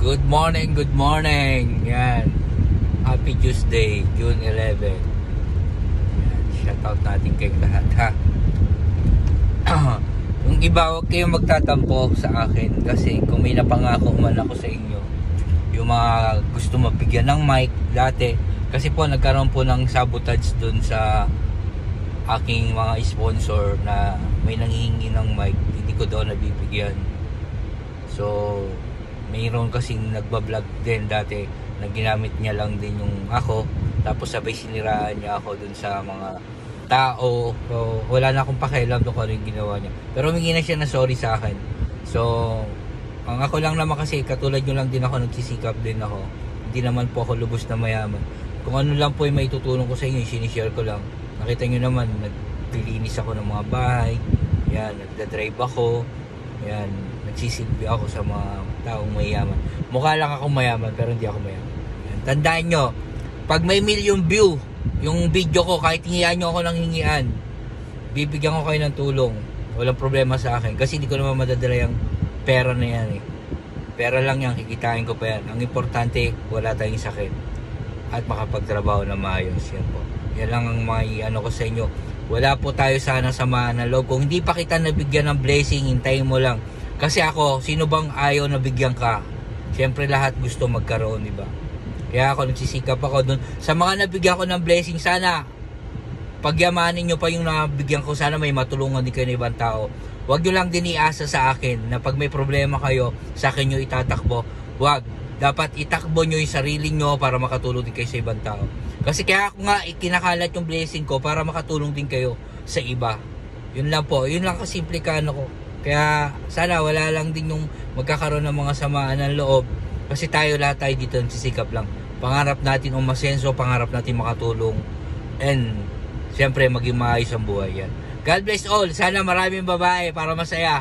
Good morning, good morning. Yan. Happy Tuesday, June 11. Yan. Shoutout natin kayong lahat, ha. Yung iba, huwag kayong magtatampo sa akin kasi kung may napangako man ako sa inyo, yung mga gusto mabigyan ng mic dati, kasi po nagkaroon po ng sabotage dun sa aking mga sponsor na may nanghihingi ng mic, hindi ko daw nabibigyan. So mayroon kasing nagbablog din dati na ginamit niya lang din yung ako, tapos sabay siniraan niya ako dun sa mga tao. So wala na akong pakialam doon kung ano yung ginawa niya, pero humingi na siya na sorry sa akin. So ang ako lang naman, kasi katulad nyo lang din ako, nagsisikap din ako, hindi naman po ako lubos na mayaman. Kung ano lang po yung maitutulong ko sa inyo, sinishare ko lang. Nakita nyo naman, naglilinis ako ng mga bahay, yan, nagdadrive ako, yan, nagsisilbi ako sa mga taong mayaman. Mukha lang akong mayaman pero hindi ako mayaman. Yan. Tandaan nyo, pag may million view yung video ko, kahit hingian nyo ako ng hingian, bibigyan ko kayo ng tulong. Walang problema sa akin kasi hindi ko naman madadala yung pera na yan eh. Pera lang yan, kikitain ko pa yan. Ang importante, wala tayong sakit at makapagtrabaho na maayos. Yan po, yan lang ang may ano ko sa inyo. Wala po tayo sana samaan ng loob. Kung hindi pa kita nabigyan ng blessing, hintayin mo lang. Kasi ako, sino bang ayaw na bigyan ka? Siyempre lahat gusto magkaroon, di ba? Kaya ako nagsisikap ako dun. Sa mga nabigyan ko ng blessing, sana pagyamanin nyo pa yung nabigyan ko. Sana may matulungan din kayo ng ibang tao. Huwag nyo lang din iasa sa akin na pag may problema kayo, sa akin nyo itatakbo. Huwag. Dapat itakbo nyo yung sarili nyo para makatulong din kayo sa ibang tao. Kasi kaya ako nga ikinakalat yung blessing ko para makatulong din kayo sa iba. Yun lang po. Yun lang kasimple ka ano ko. Kaya sana wala lang din yung magkakaroon ng mga samaan ng loob. Kasi lahat tayo dito nagsisikap lang. Pangarap natin umasenso, pangarap natin makatulong. And siyempre maging maayos ang buhay yan. God bless all. Sana maraming babae para masaya.